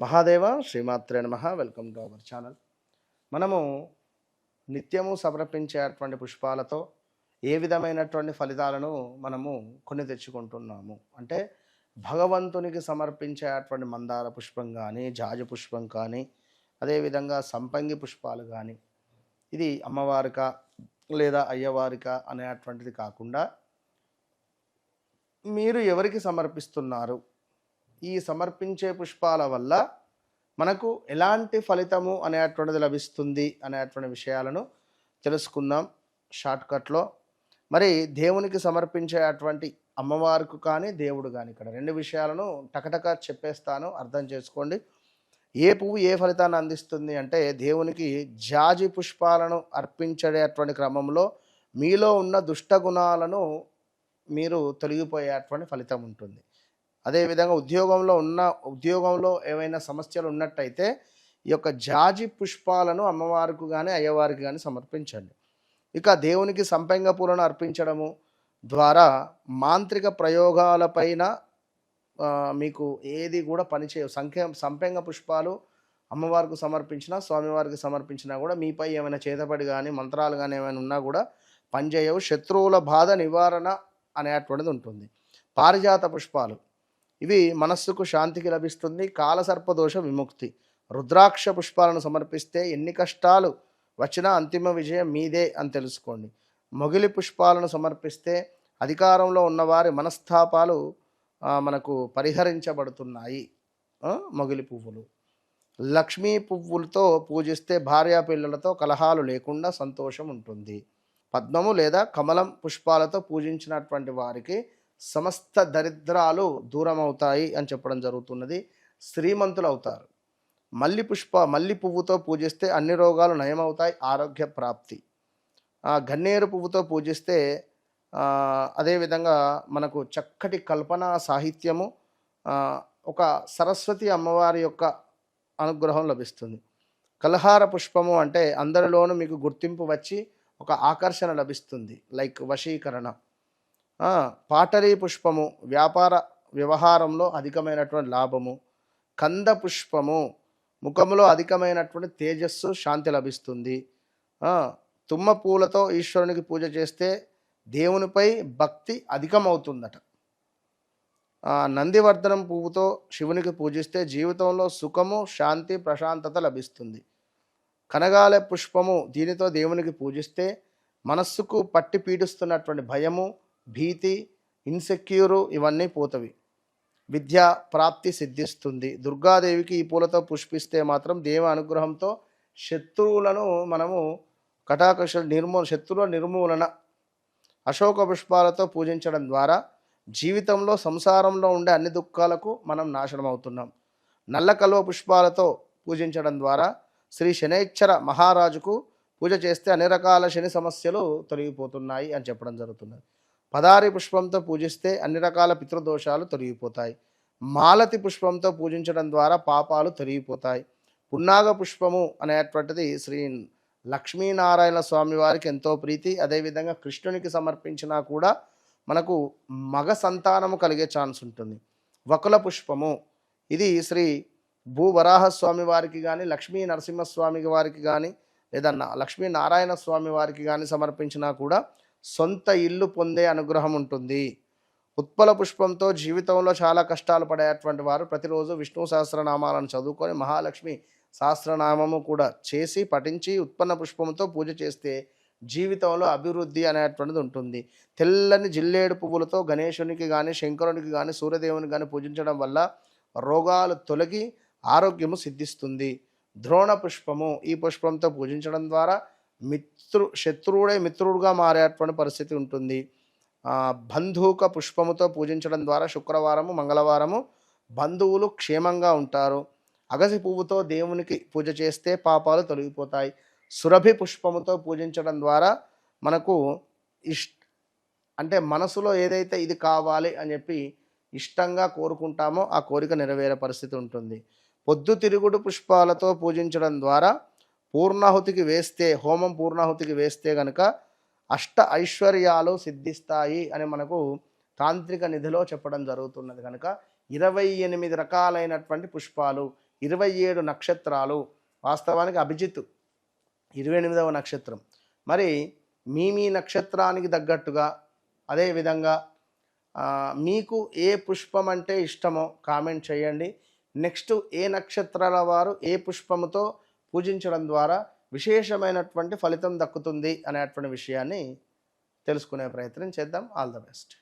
మహాదేవ శ్రీమాత్రే నమః. Welcome to our channel. మనము నిత్యము సమర్పించేటువంటి పుష్పాలతో ఏ విధమైనటువంటి ఫలితాలను మనము కొని తెచ్చుకుంటున్నాము అంటే భగవంతునికి సమర్పించేటువంటి మందార పుష్పం కానీ, జాజి పుష్పం కానీ, అదేవిధంగా సంపంగి పుష్పాలు కానీ, ఇది అమ్మవారిక లేదా అయ్యవారిక అనేటువంటిది కాకుండా మీరు ఎవరికి సమర్పిస్తున్నారు, ఈ సమర్పించే పుష్పాల వల్ల మనకు ఎలాంటి ఫలితము అనేటువంటిది లభిస్తుంది అనేటువంటి విషయాలను తెలుసుకుందాం షార్ట్కట్లో. మరి దేవునికి సమర్పించేటువంటి అమ్మవారికి కానీ దేవుడు కానీ ఇక్కడ రెండు విషయాలను టకటక చెప్పేస్తాను, అర్థం చేసుకోండి. ఏ పువ్వు ఏ ఫలితాన్ని అందిస్తుంది అంటే దేవునికి జాజి పుష్పాలను అర్పించేటువంటి క్రమంలో మీలో ఉన్న దుష్ట గుణాలను మీరు తొలగిపోయేటువంటి ఫలితం ఉంటుంది. అదేవిధంగా ఉద్యోగంలో ఏవైనా సమస్యలు ఉన్నట్టయితే ఈ యొక్క జాజి పుష్పాలను అమ్మవారికి కానీ అయ్యవారికి కానీ సమర్పించండి. ఇక దేవునికి సంపెంగ పూలను అర్పించడము ద్వారా మాంత్రిక ప్రయోగాలపైన మీకు ఏది కూడా పనిచేయవు. సంపెంగ పుష్పాలు అమ్మవారికి సమర్పించినా స్వామివారికి సమర్పించినా కూడా మీపై ఏమైనా చేతపడి కానీ మంత్రాలు కానీ ఏమైనా ఉన్నా కూడా పనిచేయవు. శత్రువుల బాధ నివారణ అనేటువంటిది ఉంటుంది. పారిజాత పుష్పాలు ఇవి మనస్సుకు శాంతికి లభిస్తుంది, కాలసర్పదోష విముక్తి. రుద్రాక్ష పుష్పాలను సమర్పిస్తే ఎన్ని కష్టాలు వచ్చినా అంతిమ విజయం మీదే అని తెలుసుకోండి. మొగిలి పుష్పాలను సమర్పిస్తే అధికారంలో ఉన్నవారి మనస్తాపాలు మనకు పరిహరించబడుతున్నాయి. మొగిలి పువ్వులు. లక్ష్మీ పువ్వులతో పూజిస్తే భార్యా పిల్లలతో కలహాలు లేకుండా సంతోషం ఉంటుంది. పద్మము లేదా కమలం పుష్పాలతో పూజించినటువంటి వారికి సమస్త దరిద్రాలు దూరం అవుతాయి అని చెప్పడం జరుగుతున్నది. శ్రీమంతులు అవుతారు. మల్లి పువ్వుతో పూజిస్తే అన్ని రోగాలు నయమవుతాయి, ఆరోగ్య ప్రాప్తి. గన్నేరు పువ్వుతో పూజిస్తే అదేవిధంగా మనకు చక్కటి కల్పనా సాహిత్యము, ఒక సరస్వతి అమ్మవారి యొక్క అనుగ్రహం లభిస్తుంది. కలహార పుష్పము అంటే అందరిలోనూ మీకు గుర్తింపు వచ్చి ఒక ఆకర్షణ లభిస్తుంది, లైక్ వశీకరణ. పాటరీ పుష్పము వ్యవహారంలో అధికమైనటువంటి లాభము. కంద పుష్పము ముఖములో అధికమైనటువంటి తేజస్సు, శాంతి లభిస్తుంది. తుమ్మ పూలతో ఈశ్వరునికి పూజ చేస్తే దేవునిపై భక్తి అధికమవుతుందట. నందివర్ధనం పువ్వుతో శివునికి పూజిస్తే జీవితంలో సుఖము, శాంతి, ప్రశాంతత లభిస్తుంది. కనగాల పుష్పము దీనితో దేవునికి పూజిస్తే మనస్సుకు పట్టి పీడిస్తున్నటువంటి భయము, భీతి, ఇన్సెక్యూరు ఇవన్నీ పోతవి. విద్యా ప్రాప్తి సిద్ధిస్తుంది. దుర్గాదేవికి ఈ పూలతో పుష్పిస్తే మాత్రం దేవ అనుగ్రహంతో శత్రువులను మనము శత్రువుల నిర్మూలన. అశోక పుష్పాలతో పూజించడం ద్వారా జీవితంలో సంసారంలో ఉండే అన్ని దుఃఖాలకు మనం నాశనం అవుతున్నాం. నల్ల కలువ పుష్పాలతో పూజించడం ద్వారా శ్రీ శనైశ్చర మహారాజుకు పూజ చేస్తే అన్ని రకాల శని సమస్యలు తొలగిపోతున్నాయి అని చెప్పడం జరుగుతున్నది. పదారి పుష్పంతో పూజిస్తే అన్ని రకాల పితృదోషాలు తొలగిపోతాయి. మాలతి పుష్పంతో పూజించడం ద్వారా పాపాలు తొలగిపోతాయి. పున్నాగ పుష్పము అనేటువంటిది శ్రీ లక్ష్మీనారాయణ స్వామి వారికి ఎంతో ప్రీతి. అదేవిధంగా కృష్ణునికి సమర్పించినా కూడా మనకు మగ సంతానము కలిగే ఛాన్స్ ఉంటుంది. వకుల పుష్పము ఇది శ్రీ భూవరాహస్వామి వారికి కానీ, లక్ష్మీ నరసింహస్వామి వారికి కానీ, లేదా లక్ష్మీనారాయణ స్వామి వారికి కానీ సమర్పించినా కూడా సొంత ఇల్లు పొందే అనుగ్రహం ఉంటుంది. ఉత్పల పుష్పంతో జీవితంలో చాలా కష్టాలు పడేటువంటి వారు ప్రతిరోజు విష్ణు సహస్రనామాలను చదువుకొని మహాలక్ష్మి సహస్రనామము కూడా చేసి పఠించి ఉత్పన్న పుష్పంతో పూజ చేస్తే జీవితంలో అభివృద్ధి అనేటువంటిది ఉంటుంది. తెల్లని జిల్లేడు పువ్వులతో గణేశునికి కానీ, శంకరునికి కానీ, సూర్యదేవునికి కానీ పూజించడం వల్ల రోగాలు తొలగి ఆరోగ్యము సిద్ధిస్తుంది. ద్రోణ పుష్పము ఈ పుష్పంతో పూజించడం ద్వారా శత్రువుడే మిత్రుడుగా మారేటువంటి పరిస్థితి ఉంటుంది. బంధూక పుష్పముతో పూజించడం ద్వారా శుక్రవారము, మంగళవారము బంధువులు క్షేమంగా ఉంటారు. అగసి పువ్వుతో దేవునికి పూజ చేస్తే పాపాలు తొలగిపోతాయి. సురభి పుష్పముతో పూజించడం ద్వారా మనకు అంటే మనసులో ఏదైతే ఇది కావాలి అని చెప్పి ఇష్టంగా కోరుకుంటామో ఆ కోరిక నెరవేరే పరిస్థితి ఉంటుంది. పొద్దుతిరుగుడు పుష్పాలతో పూజించడం ద్వారా హోమం పూర్ణాహుతికి వేస్తే కనుక అష్ట ఐశ్వర్యాలు సిద్ధిస్తాయి అని మనకు తాంత్రిక నిధిలో చెప్పడం జరుగుతున్నది. కనుక 28 రకాలైనటువంటి పుష్పాలు 27 నక్షత్రాలు. వాస్తవానికి అభిజిత్ 28వ నక్షత్రం. మరి మీ నక్షత్రానికి తగ్గట్టుగా అదేవిధంగా మీకు ఏ పుష్పం అంటే ఇష్టమో కామెంట్ చేయండి. నెక్స్ట్ ఏ నక్షత్రాల వారు ఏ పుష్పముతో పూజించడం ద్వారా విశేషమైనటువంటి ఫలితం దక్కుతుంది అనేటువంటి విషయాన్ని తెలుసుకునే ప్రయత్నం చేద్దాం. All the best.